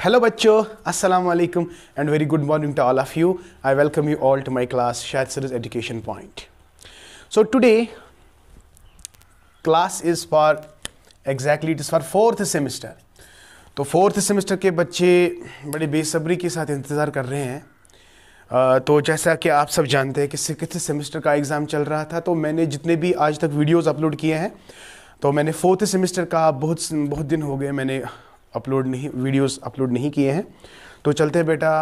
Hello बच्चों, अस्सलाम वालेकुम and very good morning to all of you. I welcome you all to my class Shahid Sir's Education Point. So today class is for exactly it is for 4th semester. तो 4th semester के बच्चे बड़े बेसब्री के साथ इंतज़ार कर रहे हैं। तो जैसा कि आप सब जानते हैं कि 6th सेमेस्टर का एग्ज़ाम चल रहा था, तो मैंने जितने भी आज तक वीडियोस अपलोड किए हैं, तो मैंने 4th सेमेस्टर का बहुत दिन हो गए मैंने वीडियोस अपलोड नहीं किए हैं। तो चलते हैं बेटा,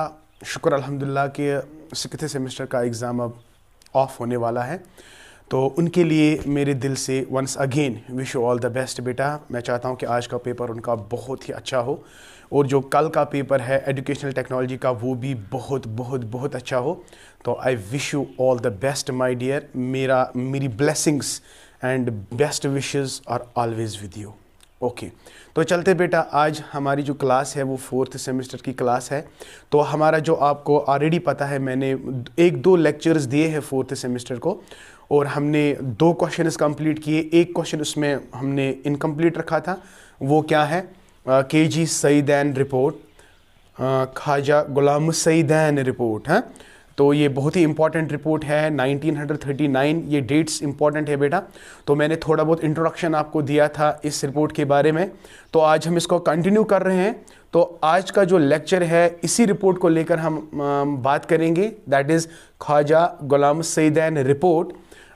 शुक्र अल्हम्दुलिल्लाह कि 6th सेमेस्टर का एग्ज़ाम अब ऑफ होने वाला है। तो उनके लिए मेरे दिल से once again wish you all the best बेटा। मैं चाहता हूं कि आज का पेपर उनका बहुत ही अच्छा हो और जो कल का पेपर है एजुकेशनल टेक्नोलॉजी का वो भी बहुत अच्छा हो। तो I wish you all the best my dear. मेरी blessings and best wishes are always with you. Okay, तो चलते बेटा, आज हमारी जो क्लास है वो 4th सेमेस्टर की क्लास है। तो हमारा जो आपको ऑलरेडी पता है, मैंने 1-2 लेक्चर्स दिए हैं 4th सेमेस्टर को और हमने 2 क्वेश्चंस कंप्लीट किए। एक क्वेश्चन उसमें हमने इनकम्प्लीट रखा था, वो क्या है, KG सईदैन report, Khwaja Ghulam Saiyidain report है। तो ये बहुत ही इंपॉर्टेंट रिपोर्ट है, 1939, ये डेट्स इंपॉर्टेंट है बेटा। तो मैंने थोड़ा बहुत इंट्रोडक्शन आपको दिया था इस रिपोर्ट के बारे में, तो आज हम इसको कंटिन्यू कर रहे हैं। तो आज का जो लेक्चर है इसी रिपोर्ट को लेकर हम बात करेंगे, that is Khwaja Ghulam Saiyidain report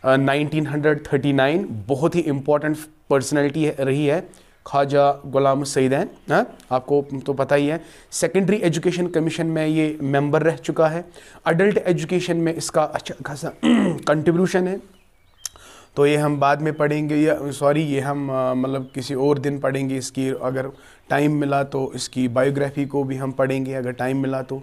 1939। बहुत ही इंपॉर्टेंट पर्सनैलिटी रही है ख्वाजा गुलाम सईदैन। हाँ, आपको तो पता ही है, सेकेंडरी एजुकेशन कमीशन में ये मेंबर रह चुका है। अडल्ट एजुकेशन में इसका अच्छा खासा कंट्रीब्यूशन है। तो ये हम बाद में पढ़ेंगे, ये हम मतलब किसी और दिन पढ़ेंगे इसकी, अगर टाइम मिला तो इसकी बायोग्राफी को भी हम पढ़ेंगे अगर टाइम मिला तो।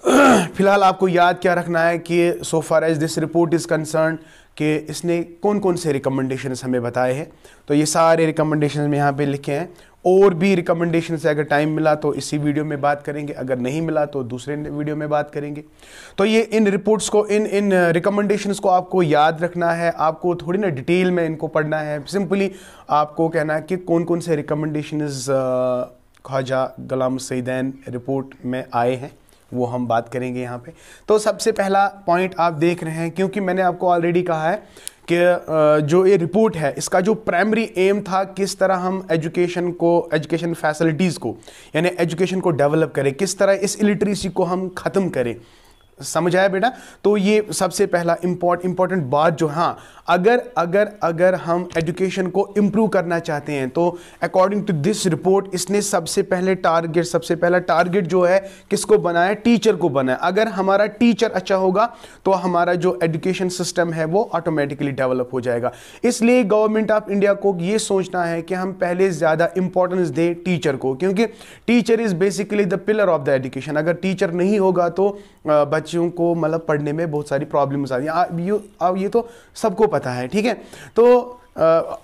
फिलहाल आपको याद क्या रखना है कि so far as this report is concern कि इसने कौन कौन से रिकमेंडेशंस हमें बताए हैं। तो ये सारे रिकमेंडेशंस में यहाँ पे लिखे हैं। और भी रिकमेंडेशंस अगर टाइम मिला तो इसी वीडियो में बात करेंगे, अगर नहीं मिला तो दूसरे वीडियो में बात करेंगे। तो ये इन रिपोर्ट्स को, इन रिकमेंडेशंस को आपको याद रखना है, आपको थोड़ी ना डिटेल में इनको पढ़ना है। सिंपली आपको कहना है कि कौन कौन से रिकमेंडेशंस ख्वाजा गुलाम सईदैन रिपोर्ट में आए हैं, वो हम बात करेंगे यहाँ पे। तो सबसे पहला पॉइंट आप देख रहे हैं, क्योंकि मैंने आपको ऑलरेडी कहा है कि जो ये रिपोर्ट है इसका जो प्राइमरी एम था, किस तरह हम एजुकेशन फैसिलिटीज़ को, यानी एजुकेशन को डेवलप करें, किस तरह इस इलिटरेसी को हम ख़त्म करें। समझ आया बेटा? तो ये सबसे पहला इम्पॉर्टेंट बात जो, हाँ, अगर हम एजुकेशन को इम्प्रूव करना चाहते हैं तो अकॉर्डिंग टू दिस रिपोर्ट इसने सबसे पहला टारगेट जो है किसको बनाया, टीचर को बनाया। अगर हमारा टीचर अच्छा होगा तो हमारा जो एजुकेशन सिस्टम है वो ऑटोमेटिकली डेवलप हो जाएगा। इसलिए गवर्नमेंट ऑफ इंडिया को ये सोचना है कि हम पहले ज़्यादा इंपॉर्टेंस दें टीचर को, क्योंकि teacher is basically the pillar of the education. अगर टीचर नहीं होगा तो बच्चों को मतलब पढ़ने में बहुत सारी प्रॉब्लम्स आती हैं। ये तो सबको पता है, ठीक है। तो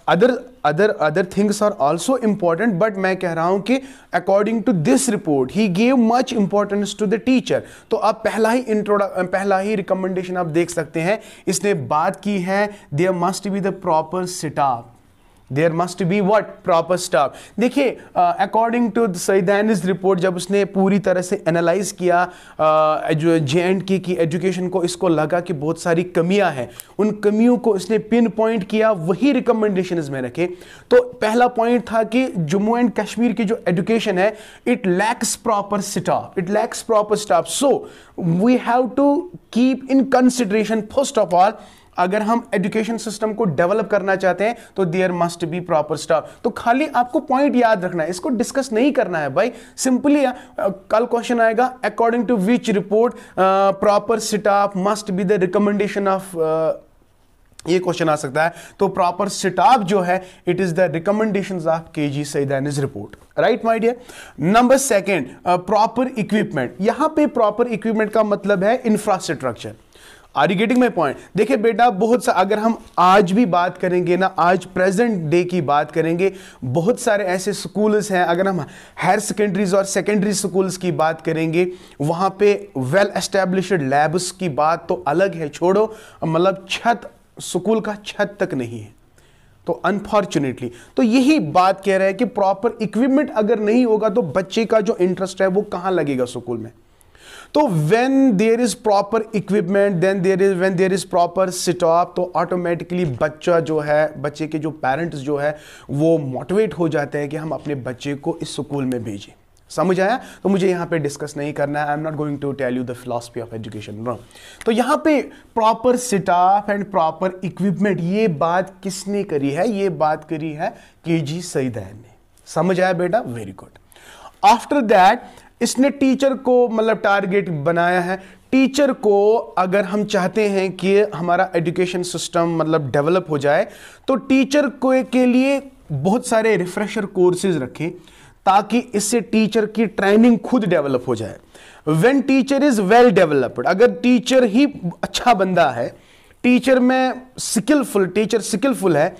other things are also important, but मैं कह रहा हूं कि according to this report he gave much importance to the teacher. तो आप पहला ही रिकमेंडेशन आप देख सकते हैं, इसने बात की है there must be the proper staff. There must be what, proper staff. देखिए, अकॉर्डिंग टू सईदानिस रिपोर्ट, जब उसने पूरी तरह से एनालाइज किया जो JNK की एजुकेशन को, इसको लगा कि बहुत सारी कमियां हैं, उन कमियों को इसने पिन पॉइंट किया, वही रिकमेंडेशंस में रखे। तो पहला पॉइंट था कि जम्मू एंड कश्मीर की जो एजुकेशन है, it lacks proper staff. So we have to keep in consideration, first of all, अगर हम एजुकेशन सिस्टम को डेवलप करना चाहते हैं तो there must be proper staff. तो खाली आपको पॉइंट याद रखना है, इसको डिस्कस नहीं करना है भाई। सिंपली कल क्वेश्चन आएगा, according to which report proper staff must be the recommendation of, ये क्वेश्चन आ सकता है। तो प्रॉपर स्टाफ जो है, it is the recommendations of KG Saiyidain's report, right my dear. Number 2, proper equipment. यहां पे प्रॉपर इक्विपमेंट का मतलब है infrastructure. Are you getting my point? देखिए बेटा, बहुत सा, अगर हम आज भी बात करेंगे ना, आज प्रेजेंट डे की बात करेंगे, बहुत सारे ऐसे स्कूल्स हैं, अगर हम हायर सेकेंडरीज और सेकेंडरी स्कूल्स की बात करेंगे, वहाँ पे वेल एस्टेब्लिश्ड लैब्स की बात तो अलग है, छोड़ो, मतलब छत, स्कूल का छत तक नहीं है। तो अनफॉर्चुनेटली तो यही बात कह रहा है कि प्रॉपर इक्विपमेंट अगर नहीं होगा तो बच्चे का जो इंटरेस्ट है वो कहां लगेगा स्कूल में। तो when there is proper equipment, then when there is proper setup, तो ऑटोमेटिकली बच्चा जो है, बच्चे के जो पेरेंट्स जो है वो मोटिवेट हो जाते हैं कि हम अपने बच्चे को इस स्कूल में भेजें। समझ आया? तो मुझे यहाँ पे डिस्कस नहीं करना है। I am not going to tell you the philosophy of education, no. तो यहाँ पे proper setup and proper equipment, ये बात किसने करी है? ये बात करी है केजी सईदैन ने। समझ आया बेटा? Very good. आफ्टर दैट इसने टीचर को मतलब टारगेट बनाया है। टीचर को अगर हम चाहते हैं कि हमारा एजुकेशन सिस्टम मतलब डेवलप हो जाए तो टीचर को के लिए बहुत सारे रिफ्रेशर कोर्सेज रखें ताकि इससे टीचर की ट्रेनिंग खुद डेवलप हो जाए। When teacher is well developed, अगर टीचर ही अच्छा बंदा है, टीचर में टीचर स्किलफुल है,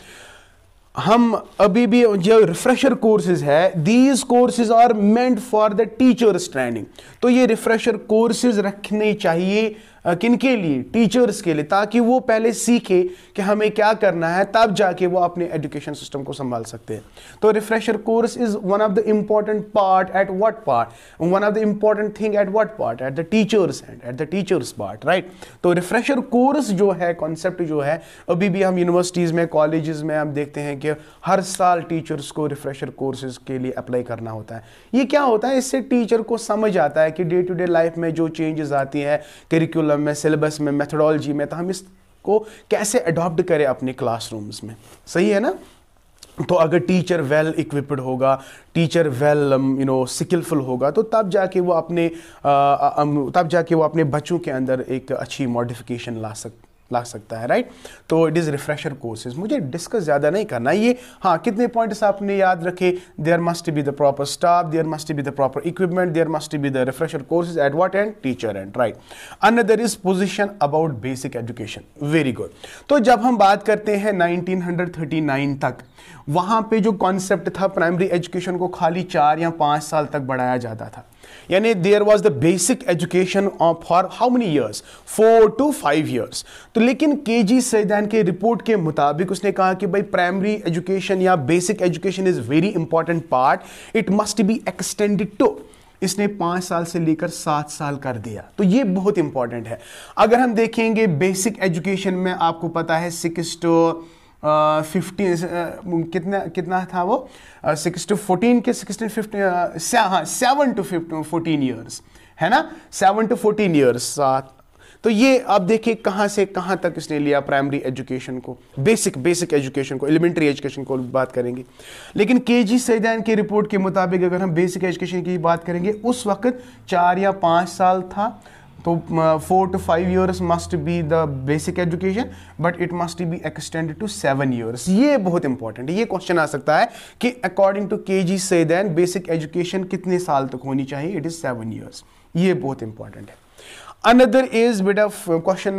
हम अभी भी जो रिफ्रेशर कोर्सेज है, these courses are meant for the teachers training. तो ये रिफ्रेशर कोर्सेज रखने चाहिए किनके लिए? टीचर्स के लिए, ताकि वो पहले सीखे कि हमें क्या करना है, तब जाके वो अपने एजुकेशन सिस्टम को संभाल सकते हैं। तो refresher course is one of the important part at what part, one of the important thing at what part, at the teachers and at the teachers part, right. तो रिफ्रेशर कोर्स जो है, concept जो है, अभी भी हम universities में, colleges में हम देखते हैं कि हर साल टीचर्स को रिफ्रेशर कोर्सेज के लिए अप्लाई करना होता है। ये क्या होता है? इससे टीचर को समझ आता है कि डे टू डे लाइफ में जो चेंजेस आती है करिकुलम में, सिलेबस में, मेथोडोलॉजी में, तो हम इसको कैसे अडॉप्ट करें अपने क्लासरूम्स में। सही है ना? तो अगर टीचर वेल इक्विप्ड होगा, टीचर वेल स्किलफुल होगा, तो तब जाके वो अपने बच्चों के अंदर एक अच्छी मॉडिफिकेशन ला सकता है, राइट। तो इट इज़ रिफ्रेशर कोर्सेज। मुझे डिस्कस ज़्यादा नहीं करना ये। हाँ, कितने पॉइंट्स आपने याद रखे? There must be the proper staff, there must be the proper equipment, there must be the refresher courses at what and teacher and, right. Another is position about basic education. Very good. तो जब हम बात करते हैं 1939 तक, वहाँ पे जो कॉन्सेप्ट था प्राइमरी एजुकेशन को खाली 4 या 5 साल तक बढ़ाया जाता था। यानी there was the basic education for how many years? 4 to 5 years. तो लेकिन केजी सईदैन के रिपोर्ट के मुताबिक उसने कहा कि भाई प्राइमरी एजुकेशन या basic education is very important part, it must be extended to, इसने 5 साल से लेकर 7 साल कर दिया। तो ये बहुत इंपॉर्टेंट है। अगर हम देखेंगे बेसिक एजुकेशन में, आपको पता है 6 to 15 कितना था वो? 6 to 14 के 16 15 7 to 14 ईयर्स है ना, 7 to 14 ईयर्स। तो ये आप देखिए कहाँ से कहाँ तक इसने लिया प्राइमरी एजुकेशन को, बेसिक एजुकेशन को, एलिमेंट्री एजुकेशन को बात करेंगे। लेकिन केजी सईदैन की रिपोर्ट के मुताबिक अगर हम बेसिक एजुकेशन की बात करेंगे, उस वक्त 4 या 5 साल था। तो 4 to 5 years must be the basic education, but it must be extended to 7 years. ये बहुत इंपॉर्टेंट है। ये क्वेश्चन आ सकता है कि according to KG Saiyidain basic education कितने साल तक होनी चाहिए? It is 7 years। ये बहुत इंपॉर्टेंट है। अनदर इज बेटा क्वेश्चन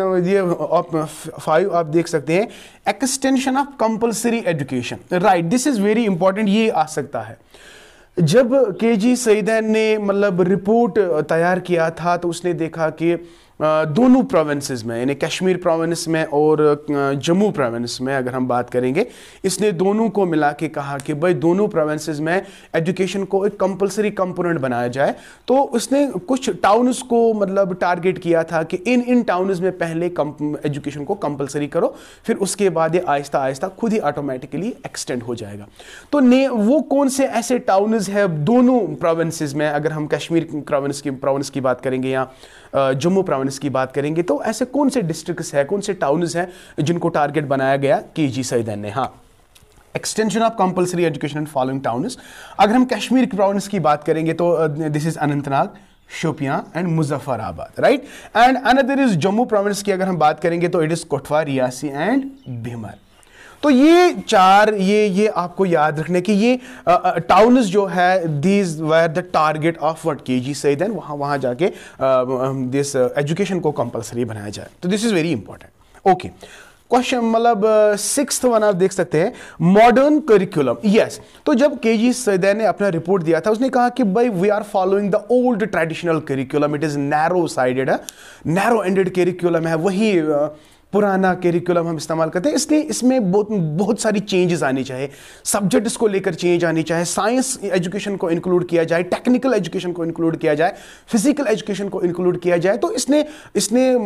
5 आप देख सकते हैं, extension of compulsory education, right. This is very important. ये आ सकता है जब केजी सईदैन ने मतलब रिपोर्ट तैयार किया था, तो उसने देखा कि दोनों प्रोविंसेस में, यानी कश्मीर प्रोविंस में और जम्मू प्रोविंस में अगर हम बात करेंगे, इसने दोनों को मिला के कहा कि भाई दोनों प्रोविंसेस में एजुकेशन को एक कंपलसरी कंपोनेंट बनाया जाए। तो उसने कुछ टाउन्स को मतलब टारगेट किया था कि इन टाउन्स में पहले एजुकेशन को कंपलसरी करो, फिर उसके बाद ये आहिस्ता आहिस्ता खुद ही ऑटोमेटिकली एक्सटेंड हो जाएगा। तो वो कौन से ऐसे टाउन्स है दोनों प्रोविंसेस में? अगर हम कश्मीर प्रोविंस की बात करेंगे या जम्मू प्रोविंस की बात करेंगे, तो ऐसे कौन से डिस्ट्रिक्ट्स हैं, कौन से टाउन्स हैं जिनको टारगेट बनाया गया केजी सईदैन ने? हाँ, extension of compulsory education in following towns. अगर हम कश्मीर प्रोविंस की बात करेंगे तो this is Anantnag, Shopian and Muzaffarabad, right. And another is Jammu province की अगर हम बात करेंगे तो it is Kathua, Reasi and Bhimber. तो ये 4 ये आपको याद रखने की ये टाउन्स जो है, these were the target of what KG Saiyidain, वहां जाके दिस एजुकेशन को कंपलसरी बनाया जाए। तो this is very important. Okay, question मतलब 6th वन आप देख सकते हैं, मॉडर्न करिकुलम। यस, तो जब केजी सईदैन ने अपना रिपोर्ट दिया था, उसने कहा कि भाई we are following the old traditional curriculum, it is narrow sided, narrow ended curriculum है, वही पुराना करिकुलम हम इस्तेमाल करते हैं, इसलिए इसमें बहुत सारी चेंजेस आनी चाहिए। सब्जेक्ट्स को लेकर चेंज आनी चाहिए, साइंस एजुकेशन को इंक्लूड किया जाए, टेक्निकल एजुकेशन को इंक्लूड किया जाए, फिजिकल एजुकेशन को इंक्लूड किया जाए। तो इसने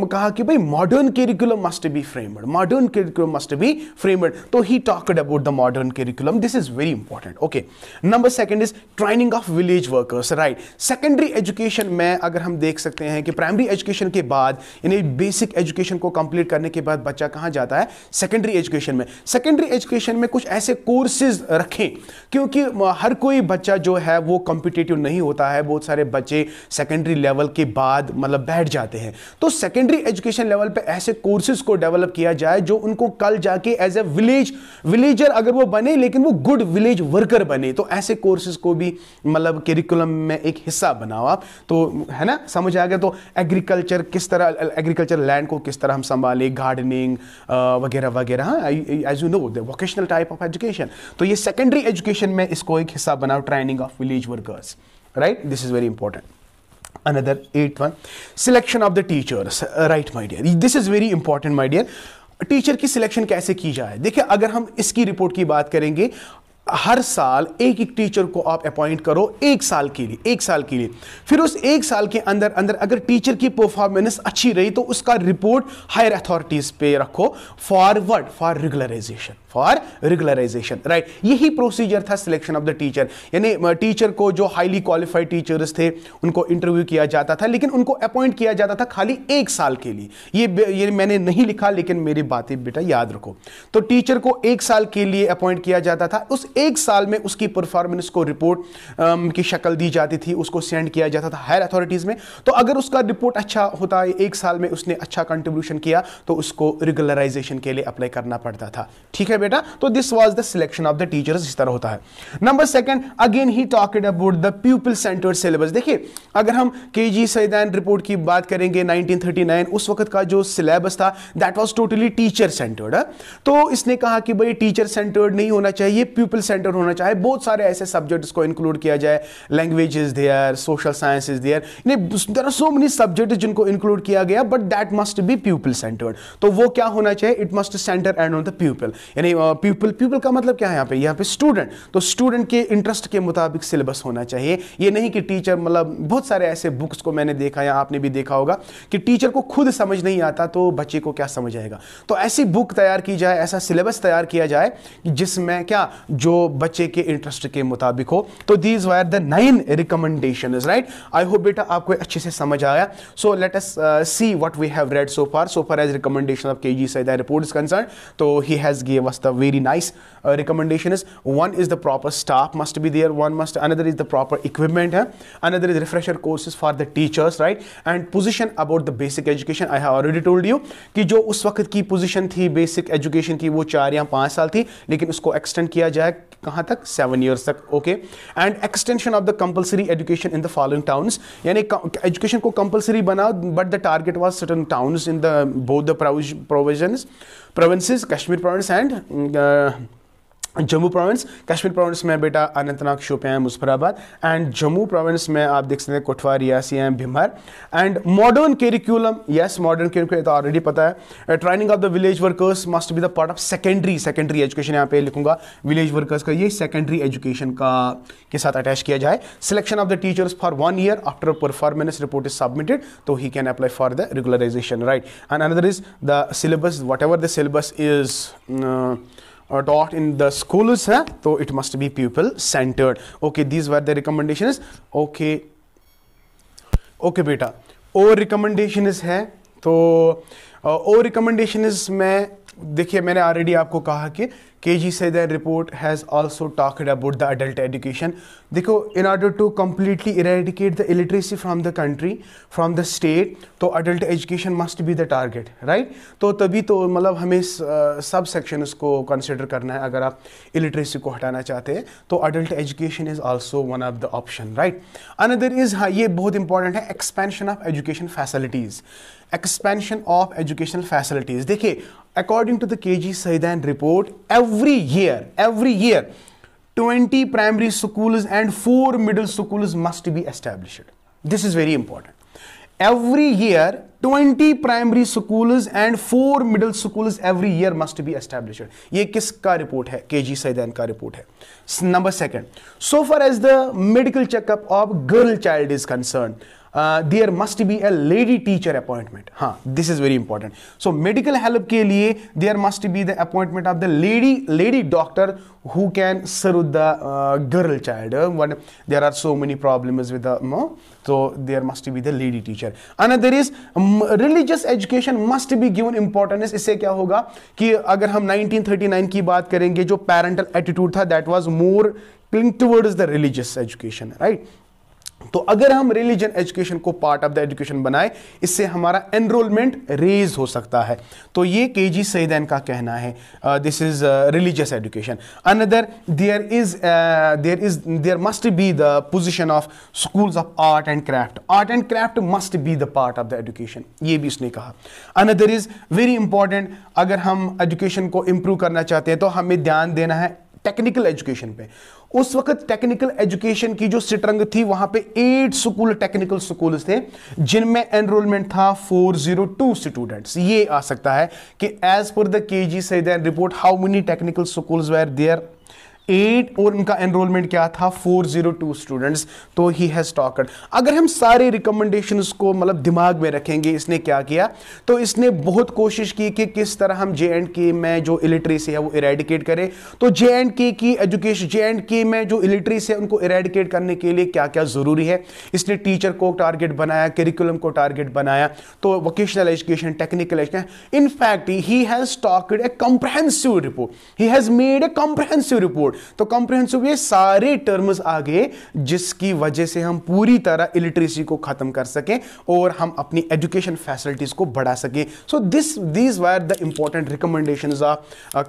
कहा कि भाई modern curriculum must be framed, modern curriculum must be framed. तो he talked about the modern curriculum, this is very important. Okay, number second is training of village workers, right. Secondary education में अगर हम देख सकते हैं कि primary education के बाद यानी बेसिक एजुकेशन को कंप्लीट करने के बाद बच्चा कहां जाता है, सेकेंडरी एजुकेशन में। सेकेंडरी एजुकेशन में कुछ ऐसे कोर्सेज रखें, क्योंकि हर कोई बच्चा जो है वो कॉम्पिटिटिव नहीं होता है, बहुत सारे बच्चे सेकेंडरी लेवल के बाद मतलब बैठ जाते हैं। तो सेकेंडरी एजुकेशन लेवल पे ऐसे कोर्सेज को डेवलप किया जाए जो उनको कल जाके एज ए विलेजर अगर वो बने, लेकिन वो गुड विलेज वर्कर बने। तो ऐसे कोर्सेज को भी मतलब करिकुलम में एक हिस्सा बनाओ आप, तो है ना, समझ आ गया। तो एग्रीकल्चर किस तरह, एग्रीकल्चर लैंड को किस तरह हम संभाले, गार्डनिंग वगैरह वगैरह, as you know the vocational type of education. तो ये सेकेंडरी एजुकेशन में इसको एक हिस्सा बनाओ, training of village workers, right, this is very important. Another 8th one, selection of the teachers, right my dear, this is very important my dear। Teacher की selection कैसे की जाए, देखिए अगर हम इसकी रिपोर्ट की बात करेंगे, हर साल एक एक टीचर को आप अपॉइंट करो 1 साल के लिए, 1 साल के लिए। फिर उस 1 साल के अंदर अंदर अगर टीचर की परफॉर्मेंस अच्छी रही तो उसका रिपोर्ट हायर अथॉरिटीज पे रखो, for what, for regularisation, for regularisation, right. यही प्रोसीजर था सिलेक्शन ऑफ द टीचर, यानी टीचर को जो हाईली क्वालिफाइड टीचर्स थे उनको इंटरव्यू किया जाता था, लेकिन उनको अपॉइंट किया जाता था खाली 1 साल के लिए। ये मैंने नहीं लिखा, लेकिन मेरी बातें बेटा याद रखो। तो टीचर को 1 साल के लिए अपॉइंट किया जाता था, उस 1 साल में उसकी परफॉर्मेंस को रिपोर्ट की शक्ल दी जाती थी, उसको सेंड किया जाता था हायर अथॉरिटीज में। तो अगर उसका रिपोर्ट अच्छा होता है, 1 साल में उसने अच्छा कंट्रीब्यूशन किया, तो उसको रेगुलराइजेशन के लिए अप्लाई करना पड़ता था, ठीक है बेटा। तो this was the selection of the teachers, इस तरह होता है। Number second, again he talked about the people centred syllabus. देखिए अगर हम केजी सैयदान रिपोर्ट की बात करेंगे 1939, उस वक्त का जो सिलेबस था that was totally teacher centred. तो इसने कहा कि भाई टीचर सेंटर्ड नहीं होना चाहिए, पीपल सेंटर्ड होना चाहिए। बहुत सारे ऐसे सब्जेक्ट्स को इंक्लूड किया जाए, language is there, social science is there, there are so many subjects जिनको इंक्लूड किया गया, but that must be people centred. तो वो क्या होना चाहिए, it must centre and on the people, यानी पीपल का मतलब क्या है यहाँ पे स्टूडेंट। तो स्टूडेंट के इंटरेस्ट के मुताबिक सिलेबस होना चाहिए। ये नहीं कि टीचर मतलब बहुत सारे ऐसे बुक्स को मैंने देखा या आपने भी देखा होगा कि टीचर को खुद समझ नहीं आता तो बच्चे को क्या समझ आएगा। तो ऐसी बुक तैयार की जाए, ऐसा सिलेबस तैयार किया जाए जिसमें क्या जो बच्चे के इंटरेस्ट के मुताबिक हो। तो these were the 9 recommendations, right. I hope बेटा आपको अच्छे से समझ आया। So let us see what we have read so far as recommendation of KG Saiyidain report is concern. तो he has give us the very nice recommendation is, one is the proper staff must be there, another is the proper equipment, another is refresher courses for the teachers, right, and position about the basic education I have already told you कि जो उस वक्त की position थी basic education की वो 4 या 5 साल थी, लेकिन उसको एक्सटेंड किया जाए कहाँ तक, 7 years तक, okay. And extension of the compulsory education in the following towns, यानी एजुकेशन को कंपल्सरी बनाओ, but the target was certain towns in the both the provinces, Kashmir province and Jammu province. Kashmir province में बेटा अनंतनाग, शोपियां, मुजफ्फराबाद, एंड जम्मू प्रोविंस में आप देख सकते हैं Kathua, Reasi and Bhimber. And modern curriculum, yes modern curriculum तो ऑलरेडी पता है। Training of the village workers must be the part of secondary education, यहाँ पे लिखूंगा विलेज वर्कर्स का, ये सेकेंडरी एजुकेशन का के साथ अटैच किया जाए। Selection of the teachers for 1 year after performance report is submitted, तो he can apply for the regularisation, right. And another is the syllabus, whatever the syllabus is taught in the schools, so it must be pupil centered. Okay, these were the recommendations. Okay बेटा, और recommendations है, तो और recommendations में देखिए मैंने already आपको कहा कि KG Saiyidain report has also talked about the adult education. देखो in order to completely eradicate the illiteracy from the country, from the state, तो adult education must be the target, right. तो तभी तो मतलब हमें सब सेक्शंस को कंसिडर करना है अगर आप इलिटरेसी को हटाना चाहते हैं, तो adult education is also one of the option, right. Another is, हाँ ये बहुत इंपॉर्टेंट है, expansion of education facilities, expansion of educational facilities. देखिए according to the KG Saidan report, every year 20 primary schools and 4 middle schools must be established. This is very important. every year 20 primary schools and 4 middle schools every year must be established. ये किसका report है? KG सैदान का report है. Number second, so far as the medical checkup of girl child is concerned, there must be a lady teacher appointment. हाँ, this is very important. So medical help के लिए there must be the appointment of the lady doctor who can serve the girl child. There are so many problems with the so there must be the lady teacher. Another is religious education must be given importance. इससे क्या होगा कि अगर हम 1939 की बात करेंगे, जो parental attitude था that was more cling towards the religious education, right? तो अगर हम रिलीजन एजुकेशन को पार्ट ऑफ द एजुकेशन बनाए, इससे हमारा एनरोलमेंट रेज हो सकता है. तो ये केजी सईदैन का कहना है. This is religious education. Another there must be the position of schools of art and craft. Art and craft must be the part of the education, ये भी उसने कहा. अनदर इज वेरी इंपॉर्टेंट, अगर हम education को improve करना चाहते हैं तो हमें ध्यान देना है टेक्निकल एजुकेशन पे. उस वक्त टेक्निकल एजुकेशन की जो सिटरंग थी, वहां पे 8 स्कूल टेक्निकल स्कूल्स थे जिनमें एनरोलमेंट था 402 स्टूडेंट्स. ये आ सकता है कि as per the KG Saiyidain report how many technical schools were there, 8, और उनका एनरोलमेंट क्या था 402 स्टूडेंट्स. तो ही हैज टॉकड. अगर हम सारे रिकमेंडेशंस को मतलब दिमाग में रखेंगे, इसने क्या किया, तो इसने बहुत कोशिश की कि किस तरह हम J&K में जो इलिटरेसी है वो इरेडिकेट करें. तो J&K की एजुकेशन, J&K में जो इलिटरेसी है उनको इरेडिकेट करने के लिए क्या क्या जरूरी है, इसने टीचर को टारगेट बनाया, करिकुलम को टारगेट बनाया. तो vocational education, technical education, in fact he has talked a comprehensive report, he has made a comprehensive report. तो कॉम्प्रिहेंसिव, ये सारे टर्म्स आ गए जिसकी वजह से हम पूरी तरह इलिटरेसी को खत्म कर सकें और हम अपनी एजुकेशन फैसिलिटीज को बढ़ा सकें. So these were the important recommendations of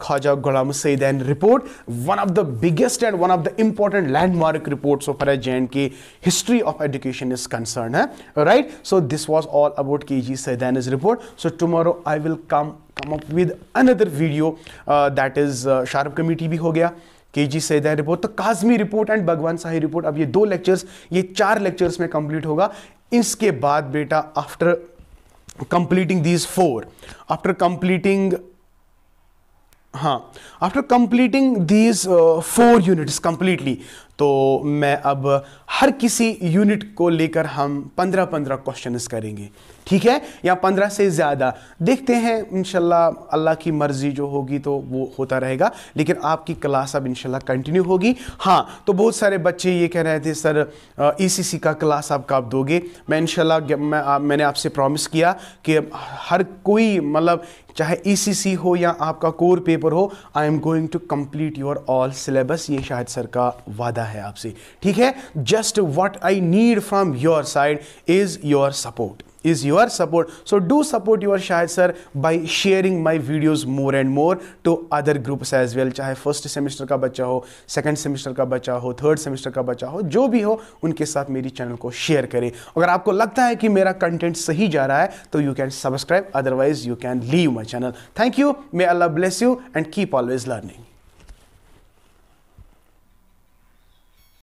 Khwaja Ghulam Saiyidain report, one of the biggest and one of the important landmark report so for J&K history of education is concern है, right. So this was all about KG Saiyidain's report. So tomorrow I will come up with another video, that is Sharp committee भी हो गया, KG Saiyidain report, तो Kazmi report and भगवान शाही report. अब ये 2 lectures, ये 4 lectures में कंप्लीट होगा. इसके बाद बेटा after completing these 4, after completing these 4 units completely, तो मैं अब हर किसी यूनिट को लेकर हम 15-15 क्वेश्चंस करेंगे, ठीक है, या 15 से ज़्यादा, देखते हैं इंशाल्लाह. अल्लाह की मर्जी जो होगी तो वो होता रहेगा, लेकिन आपकी क्लास अब इंशाल्लाह कंटिन्यू होगी. हाँ, तो बहुत सारे बच्चे ये कह रहे थे सर ECC का क्लास आप कब दोगे. मैं इंशाल्लाह मैंने आपसे प्रॉमिस किया कि हर कोई, मतलब चाहे ECC हो या आपका कोर पेपर हो, I am going to complete your all syllabus. ये शाहिद सर का वादा है आपसे, ठीक है. Just what I need from your side is your support. So do support your Shahid sir by sharing my videos more and more to other groups as well. चाहे first semester का बच्चा हो, सेकंड सेमेस्टर का बच्चा हो, third semester का बच्चा हो, जो भी हो, उनके साथ मेरी चैनल को शेयर करें. अगर आपको लगता है कि मेरा कंटेंट सही जा रहा है तो you can subscribe, otherwise you can leave my channel. Thank you. May Allah bless you and keep always learning.